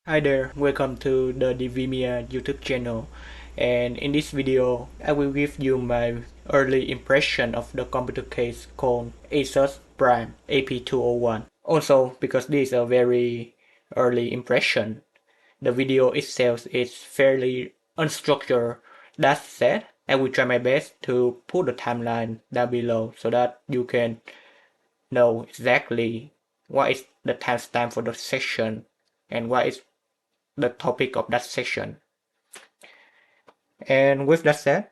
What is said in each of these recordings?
Hi there, welcome to the Divimia YouTube channel, and in this video I will give you my early impression of the computer case called Asus Prime AP201. Also, because this is a very early impression, the video itself is fairly unstructured. That said, I will try my best to put the timeline down below so that you can know exactly what is the timestamp for the section and what is the topic of that section. And with that said,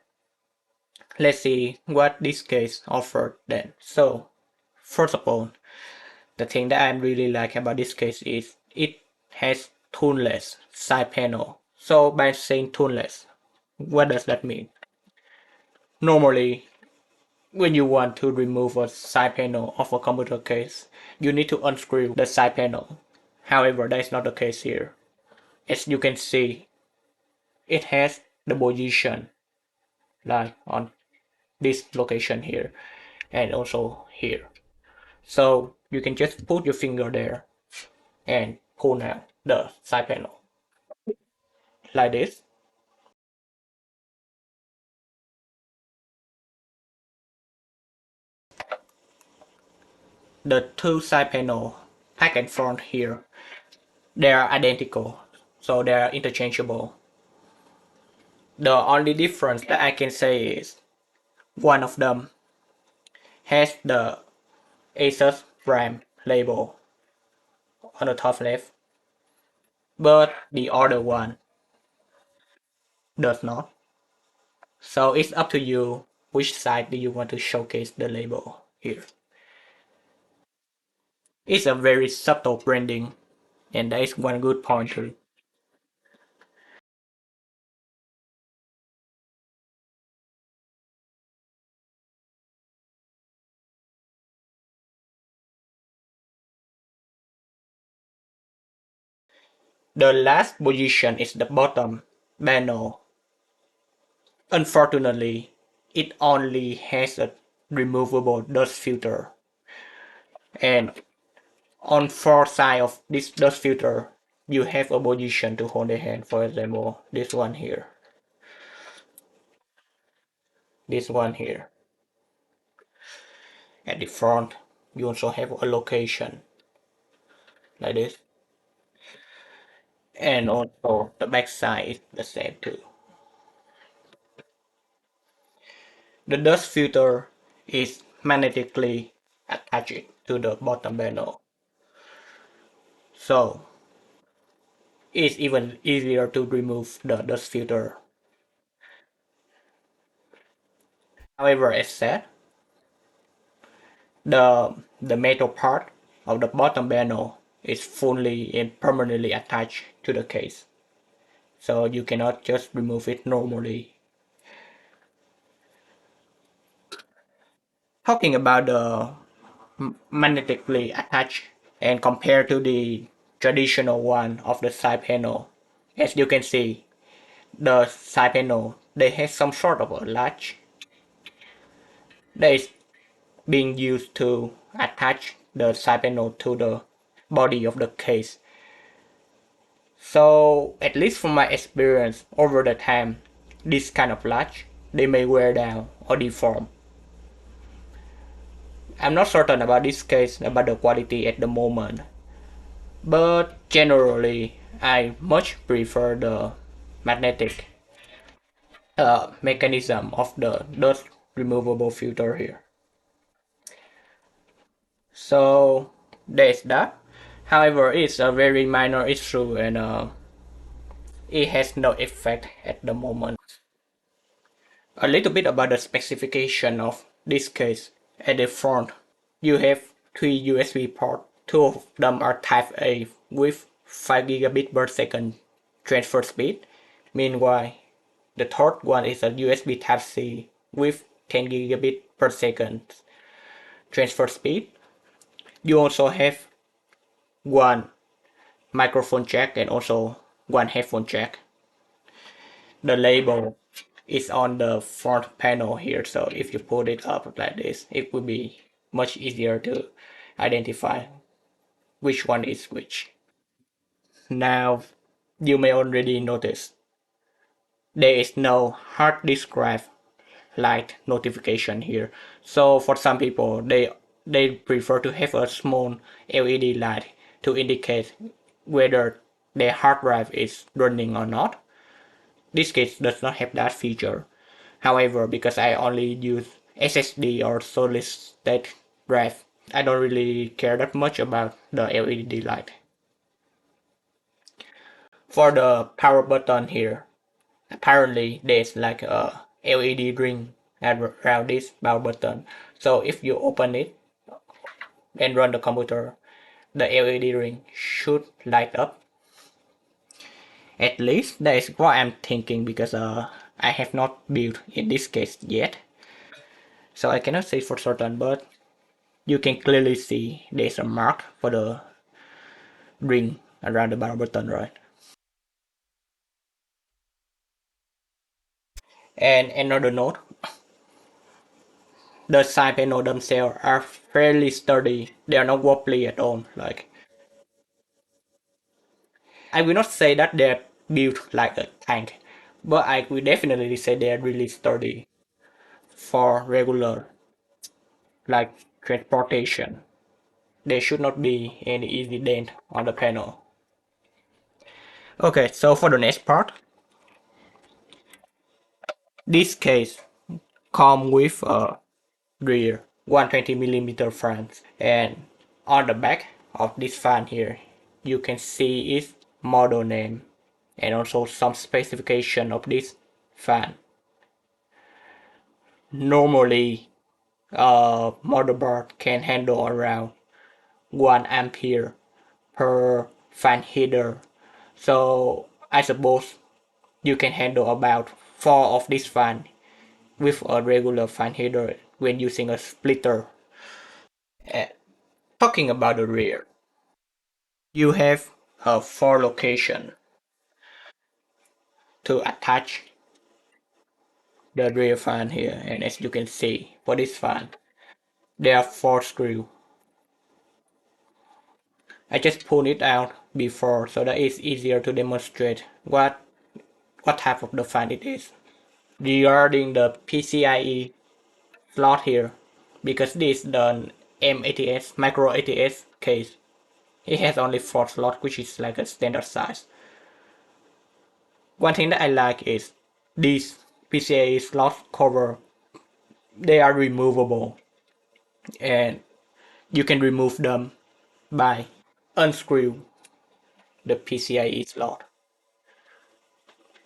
let's see what this case offered then. So, first of all, the thing that I really like about this case is it has tuneless side panel. So by saying tuneless, what does that mean? Normally, when you want to remove a side panel of a computer case, you need to unscrew the side panel. However, that is not the case here. As you can see, it has the position like on this location here and also here. So you can just put your finger there and pull out the side panel like this. The two side panel back and front here, they are identical, so they are interchangeable. The only difference that I can say is one of them has the Asus Prime label on the top left, but the other one does not. So it's up to you which side do you want to showcase the label here. It's a very subtle branding, and that is one good point too. The last position is the bottom panel. Unfortunately, it only has a removable dust filter, and on four sides of this dust filter, you have a position to hold the hand. For example, this one here, this one here. At the front, you also have a location like this, and also the back side is the same too. The dust filter is magnetically attached to the bottom panel, so it's even easier to remove the dust filter. However, as said, the metal part of the bottom panel is fully and permanently attached to the case, so you cannot just remove it normally. Talking about the magnetically attached and compared to the traditional one of the side panel, as you can see, the side panel they have some sort of a latch that is being used to attach the side panel to the body of the case. So at least from my experience over the time, this kind of latch they may wear down or deform. I'm not certain about this case about the quality at the moment, but generally I much prefer the magnetic mechanism of the dust removable filter here. So there's that. However, it's a very minor issue and it has no effect at the moment. A little bit about the specification of this case. At the front, you have three USB ports. Two of them are Type A with 5 gigabit per second transfer speed. Meanwhile, the third one is a USB Type C with 10 gigabit per second transfer speed. You also have one microphone jack and also one headphone jack. The label is on the front panel here, so if you put it up like this, it will be much easier to identify which one is which. Now, you may already notice there is no hard disk drive light notification here. So for some people, they prefer to have a small LED light to indicate whether their hard drive is running or not. This case does not have that feature. However, because I only use SSD or solid state drive, I don't really care that much about the LED light. For the power button here, apparently there's like a LED ring around this power button. So if you open it and run the computer, the LED ring should light up. At least that is what I'm thinking because I have not built in this case yet. So I cannot say for certain, but you can clearly see there's a mark for the ring around the power button, right? And another note, the side panel themselves are fairly sturdy. They are not wobbly at all. Like I will not say that they're built like a tank, but I will definitely say they're really sturdy for regular like transportation. There should not be any easy dent on the panel. Okay, so for the next part, this case comes with a rear 120mm fan, and on the back of this fan here, you can see its model name and also some specification of this fan. Normally, a motherboard can handle around 1 ampere per fan header, so I suppose you can handle about 4 of this fan with a regular fan header when using a splitter. Uh, Talking about the rear, you have a 4 location to attach the rear fan here, and as you can see for this fan there are 4 screws. I just pulled it out before so that it's easier to demonstrate what type of the fan it is. Regarding the PCIe slot here, because this is the mATX micro ATX case, it has only 4 slots, which is like a standard size. One thing that I like is these PCIe slot cover, they are removable and you can remove them by unscrew the PCIe slot.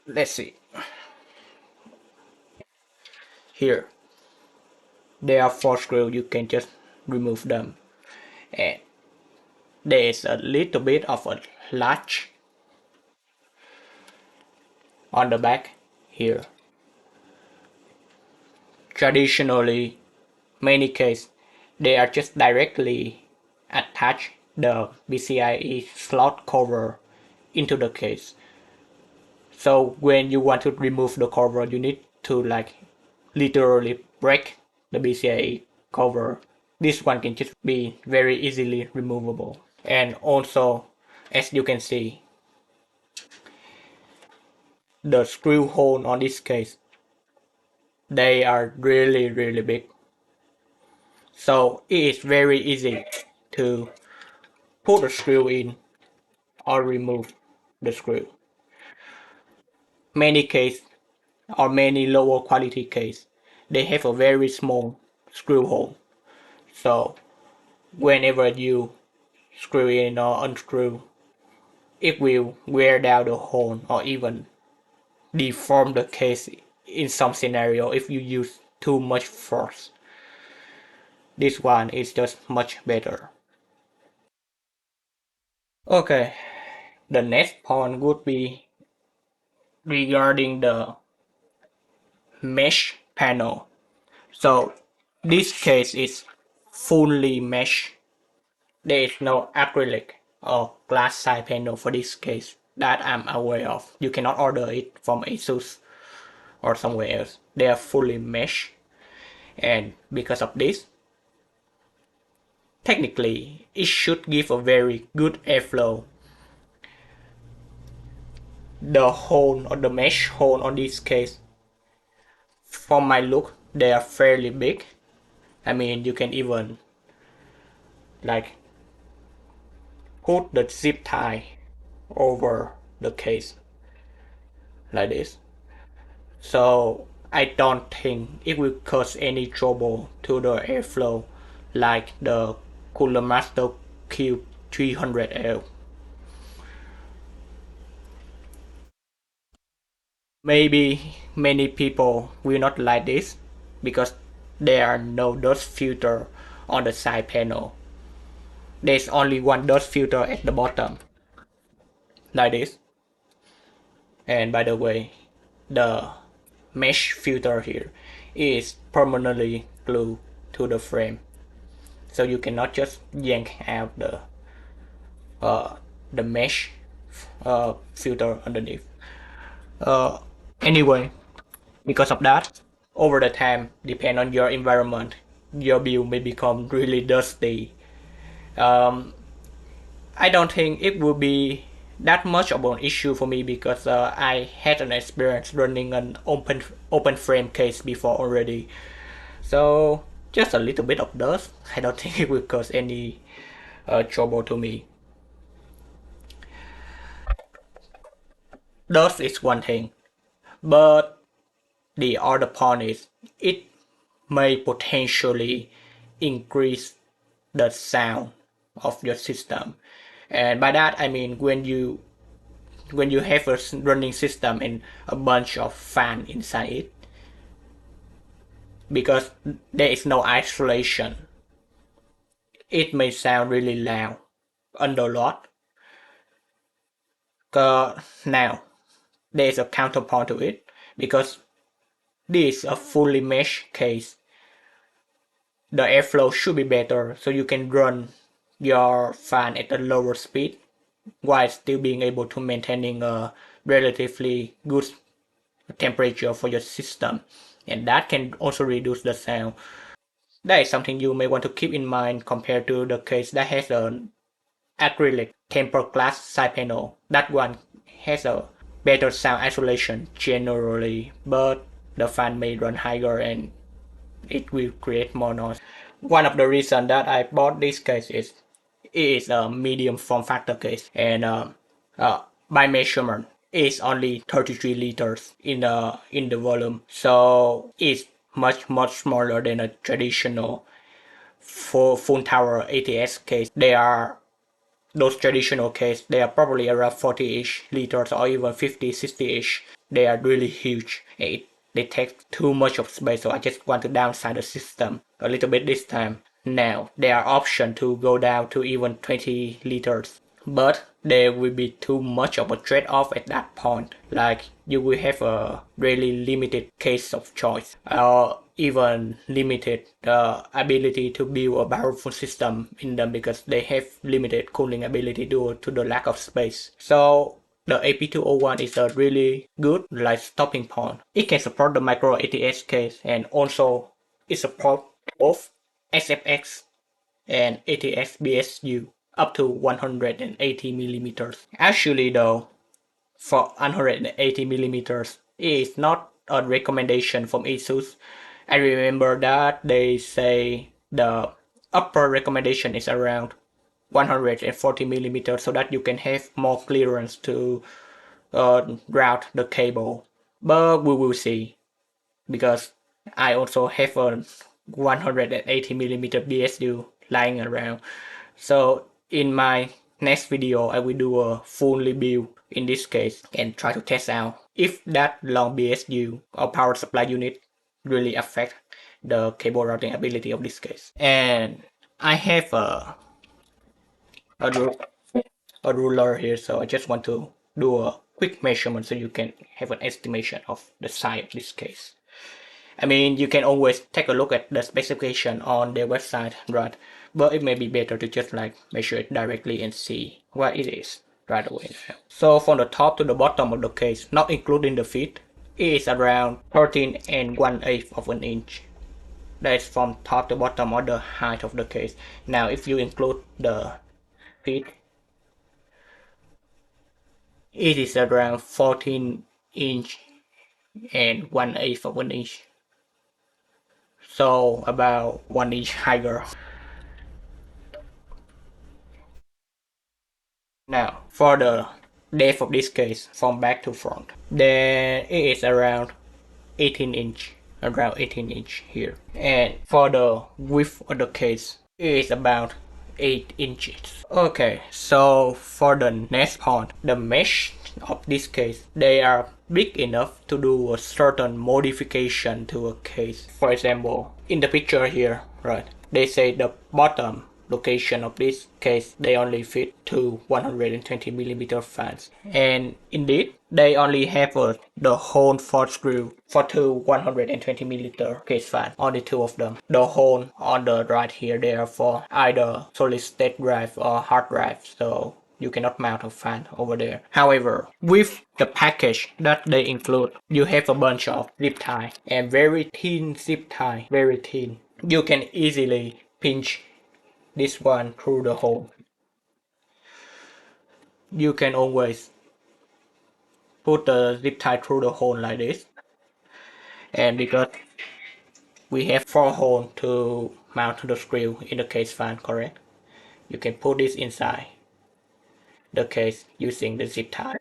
Let's see. Here, there are 4 screws, you can just remove them. And there is a little bit of a latch on the back here. Traditionally, many cases, they are just directly attach the PCIe slot cover into the case. So when you want to remove the cover, you need to like literally break the PCIe cover. This one can just be very easily removable. And also, as you can see, the screw hole on this case, they are really big. So it is very easy to put the screw in or remove the screw. Many cases or many lower quality cases, they have a very small screw hole. So whenever you screw in or unscrew, it will wear down the hole or even deform the case in some scenario if you use too much force. This one is just much better. Okay, the next point would be regarding the mesh panel. So this case is fully mesh. There is no acrylic or glass side panel for this case that I'm aware of. You cannot order it from Asus or somewhere else. They are fully mesh, and because of this, technically it should give a very good airflow. the hole or the mesh hole on this case, from my look, they are fairly big. I mean, you can even like put the zip tie over the case like this. So I don't think it will cause any trouble to the airflow like the Cooler Master Cube 300L. Maybe many people will not like this because there are no dust filter on the side panel. There's only one dust filter at the bottom, like this. And by the way, the mesh filter here is permanently glued to the frame, so you cannot just yank out uh, the mesh filter underneath. Uh, anyway, because of that, over the time, depend on your environment, your build may become really dusty. Um, I don't think it will be that much of an issue for me because I had an experience running an open frame case before already. So just a little bit of dust, I don't think it will cause any trouble to me. Dust is one thing, but the other point is it may potentially increase the sound of your system. And by that I mean when you have a running system and a bunch of fan inside it, because there is no isolation, it may sound really loud under load. Now there is a counterpoint to it, because this is a fully mesh case. The airflow should be better, so you can run your fan at a lower speed while still being able to maintaining a relatively good temperature for your system, and that can also reduce the sound. That is something you may want to keep in mind compared to the case that has an acrylic tempered glass side panel. That one has a better sound isolation generally, but the fan may run higher and it will create more noise. One of the reasons that I bought this case is it is a medium form factor case, and by measurement it's only 33 liters in the volume, so it's much smaller than a traditional full tower ATX case. They are those traditional case, they are probably around 40-ish liters or even 50, 60-ish. They are really huge. They take too much of space, so I just want to downsize the system a little bit this time. Now, there are options to go down to even 20 liters, but there will be too much of a trade-off at that point. Like, you will have a really limited case of choice, or even limited ability to build a powerful system in them because they have limited cooling ability due to the lack of space. So the AP201 is a really good like stopping point. It can support the micro ATX case, and also it supports both SFX and ATX BSU up to 180 millimeters. Actually though, for 180 millimeters, it is not a recommendation from Asus. I remember that they say the upper recommendation is around 140 millimeters so that you can have more clearance to route the cable. But we will see, because I also have a 180 millimeter BSU lying around. So in my next video, I will do a full review in this case and try to test out if that long BSU or power supply unit really affect the cable routing ability of this case. And I have a, a ruler here, so I just want to do a quick measurement so you can have an estimation of the size of this case. I mean, you can always take a look at the specification on their website, right? But it may be better to just like measure it directly and see what it is right away. So from the top to the bottom of the case, not including the feet, it is around 13 and 1/8 of an inch. That is from top to bottom or the height of the case. Now if you include the feet, It is around 14 inch and 1/8 of an inch. So about 1 inch higher. Now for the depth of this case from back to front, then it is around 18 inch, around 18 inch here. And for the width of the case, it is about 8 inches. Okay, so for the next point, the mesh of this case, they are big enough to do a certain modification to a case. For example, in the picture here, right, they say the bottom location of this case they only fit two 120mm fans, and indeed they only have the hole for screw for two 120mm case fan, only two of them. The hole on the right here they are for either solid state drive or hard drive, so you cannot mount a fan over there. However, with the package that they include, you have a bunch of zip tie and very thin zip tie, very thin. You can easily pinch this one through the hole. You can always put the zip tie through the hole like this, and because we have four holes to mount the screw in the case fan, correct? You can put this inside the case using the zip tie.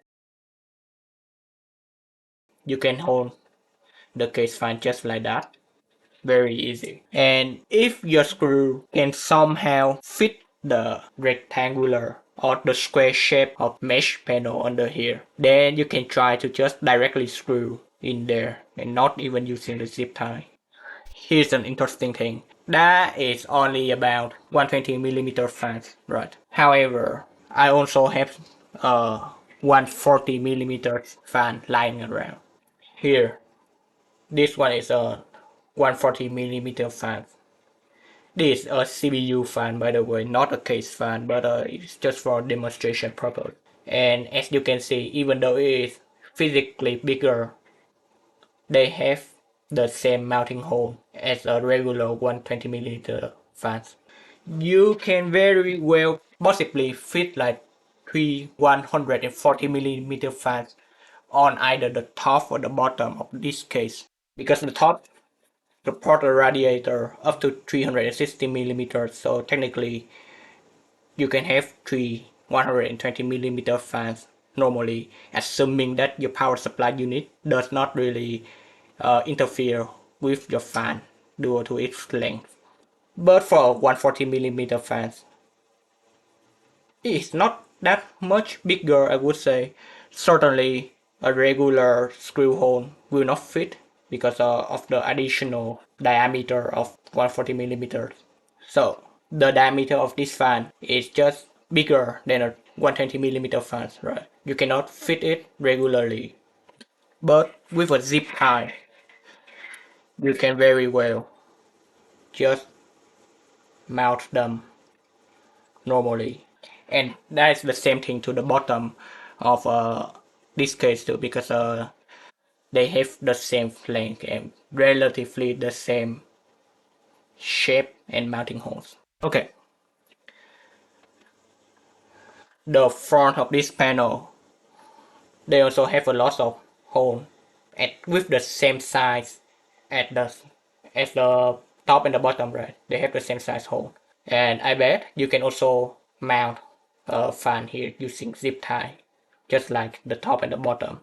You can hold the case fan just like that, very easy. And if your screw can somehow fit the rectangular or the square shape of mesh panel under here, then you can try to just directly screw in there and not even using the zip tie. Here's an interesting thing. That is only about 120mm fans, right? However, I also have a 140mm fan lying around. Here, this one is a 140mm fan. This is a CPU fan, by the way, not a case fan, but it's just for demonstration purpose. And as you can see, even though it is physically bigger, they have the same mounting hole as a regular 120mm fans. You can very well possibly fit like three 140mm fans on either the top or the bottom of this case, because the top support a radiator up to 360mm, so technically you can have three 120mm fans normally, assuming that your power supply unit does not really interfere with your fan due to its length. But for 140mm fans, it's not that much bigger, I would say. Certainly, a regular screw hole will not fit because of the additional diameter of 140mm. So, the diameter of this fan is just bigger than a 120mm fan, right? You cannot fit it regularly. But with a zip tie, you can very well just mount them normally. And that's the same thing to the bottom of this case too, because they have the same length and relatively the same shape and mounting holes. Okay, the front of this panel, they also have a lot of holes with the same size at the as the top and the bottom, right? They have the same size hole. And I bet you can also mount a fan here using zip tie, just like the top and the bottom.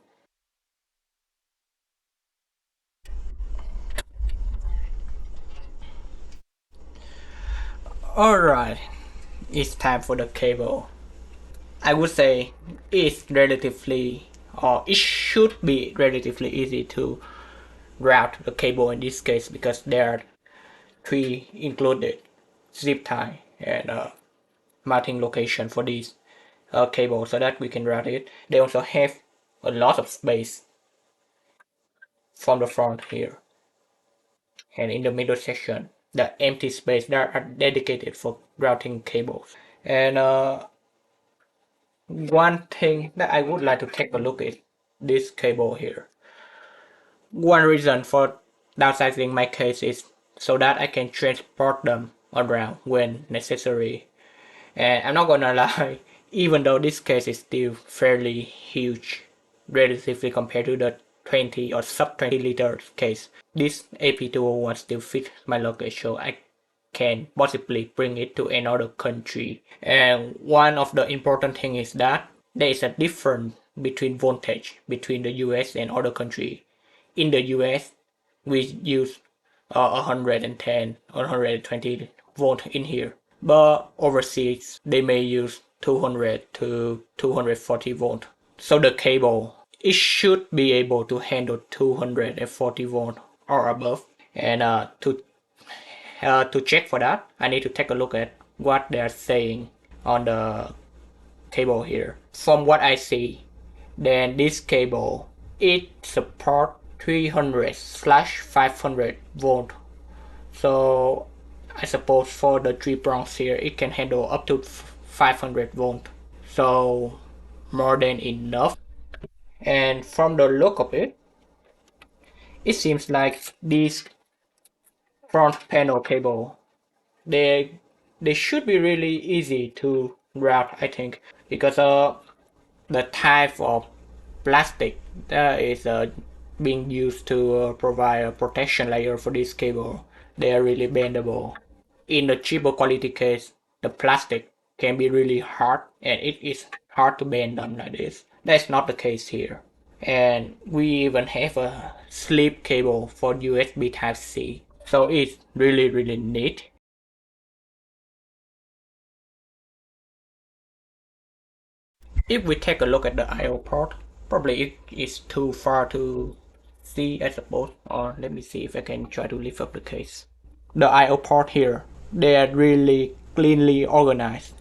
Alright, it's time for the cable. I would say it's relatively, or it should be relatively easy to route the cable in this case because there are three included: zip tie and mounting location for these cable so that we can route it. They also have a lot of space from the front here, and in the middle section the empty space that are dedicated for routing cables. And one thing that I would like to take a look at this cable here. One reason for downsizing my case is so that I can transport them around when necessary. And I'm not gonna lie, even though this case is still fairly huge relatively compared to the 20 or sub 20 liter case, this AP201 still fits my luggage, so I can possibly bring it to another country. And one of the important thing is that there is a difference between voltage between the US and other country. In the US, we use 110 or 120 volt in here, but overseas they may use 200 to 240 volt. So the cable, it should be able to handle 240 volt or above. And to check for that, I need to take a look at what they are saying on the cable here. From what I see, then this cable, it supports 300/500 volt. So I suppose for the 3 prongs here, it can handle up to 500 volt. So more than enough. And from the look of it, it seems like this front panel cable, they they should be really easy to route, I think, because the type of plastic that is being used to provide a protection layer for this cable, they are really bendable. In the cheaper quality case, the plastic can be really hard and it is hard to bend them like this. That's not the case here. And we even have a sleep cable for USB Type-C. So it's really neat. If we take a look at the I/O port, probably it is too far to see, I suppose. Or let me see if I can try to lift up the case. The I/O port here, they are really cleanly organized.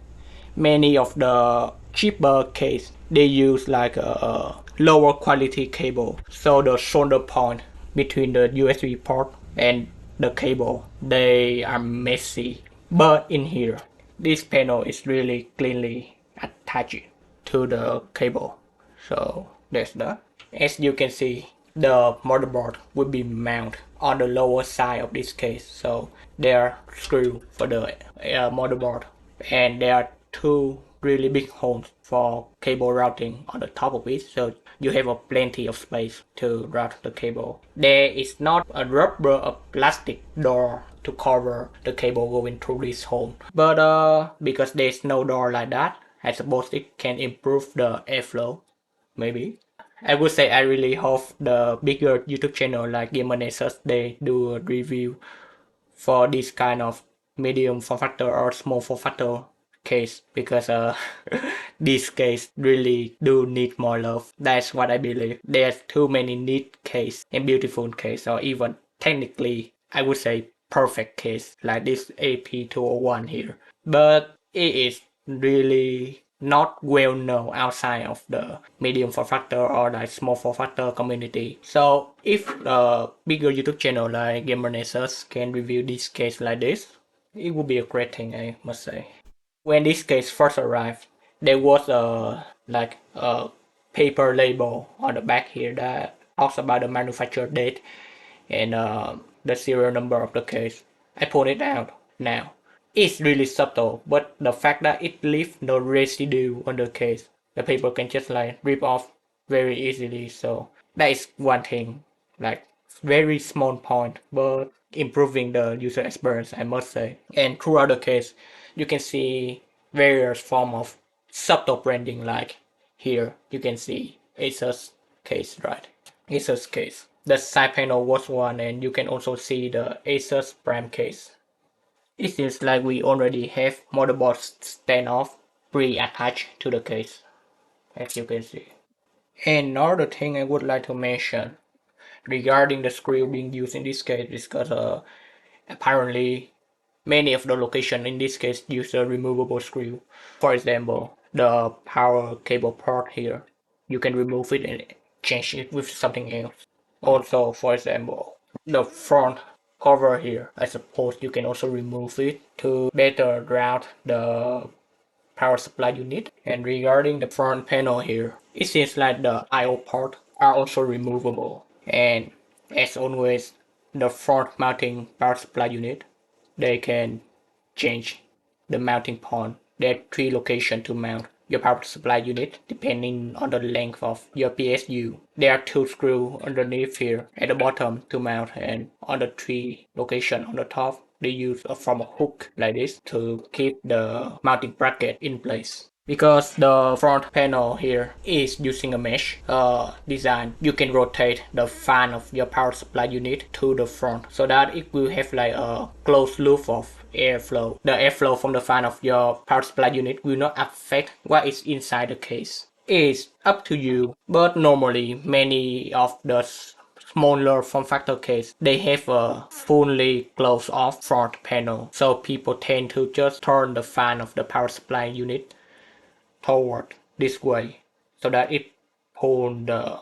Many of the cheaper case, they use like a lower quality cable. So the solder point between the USB port and the cable, they are messy. But in here, this panel is really cleanly attached to the cable. So that's that. As you can see, the motherboard will be mounted on the lower side of this case. So there are screws for the motherboard, and there are two really big holes for cable routing on the top of it, so you have a plenty of space to route the cable. There is not a rubber or plastic door to cover the cable going through this hole, but because there's no door like that, I suppose it can improve the airflow, maybe. I would say I really hope the bigger YouTube channel like Gamer Nexus, they do a review for this kind of medium form factor or small form factor case, because this case really do need more love. That's what I believe. There's too many neat case and beautiful case, or even technically I would say perfect case like this AP201 here. But it is really not well known outside of the medium form factor or like small form factor community. So if a bigger YouTube channel like Gamer Nexus can review this case like this, it would be a great thing, I must say. When this case first arrived, there was a paper label on the back here that talks about the manufacture date and the serial number of the case. I pulled it out now. It's really subtle, but the fact that it leaves no residue on the case, the paper can just like rip off very easily. So that is one thing, like very small point, but improving the user experience, I must say. And throughout the case, you can see various form of subtle branding, like here you can see Asus case, right? Asus case. The side panel was one, and you can also see the Asus Prime case. It seems like we already have motherboard standoff pre-attached to the case, as you can see. Another thing I would like to mention regarding the screw being used in this case is because apparently many of the location in this case use a removable screw. For example, the power cable port here, you can remove it and change it with something else. Also, for example, the front cover here, I suppose you can also remove it to better route the power supply unit. And regarding the front panel here, it seems like the I/O port are also removable. And as always, the front mounting power supply unit, they can change the mounting point. There are 3 locations to mount. your power supply unit depending on the length of your PSU. There are 2 screws underneath here at the bottom to mount, and on the 3 location on the top they use a from a hook like this to keep the mounting bracket in place. Because the front panel here is using a mesh design, you can rotate the fan of your power supply unit to the front so that it will have like a closed loop of airflow. The airflow from the fan of your power supply unit will not affect what is inside the case. It's up to you, but normally many of the smaller form factor case, they have a fully closed off front panel, so people tend to just turn the fan of the power supply unit toward this way so that it pulls the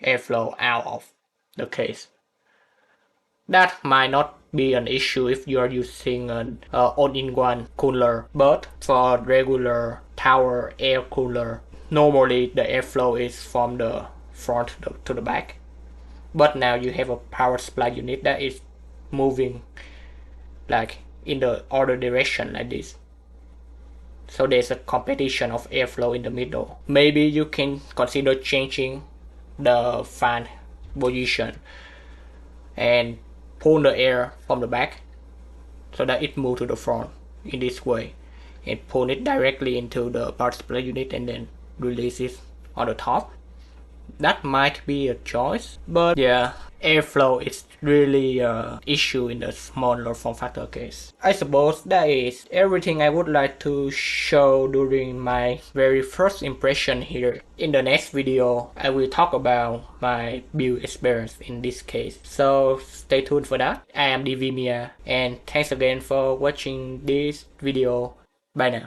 airflow out of the case. That might not be an issue if you are using an all-in-one cooler, but for regular tower air cooler, normally the airflow is from the front to the back. But now you have a power supply unit that is moving like in the other direction like this. So there's a competition of airflow in the middle. Maybe you can consider changing the fan position and pull the air from the back so that it moves to the front in this way, and pull it directly into the power supply unit and then release it on the top. That might be a choice, but yeah, airflow is really an issue in the smaller form factor case. I suppose that is everything I would like to show during my very first impression here. In the next video, I will talk about my build experience in this case. So stay tuned for that. I am Divimia, and thanks again for watching this video. Bye now.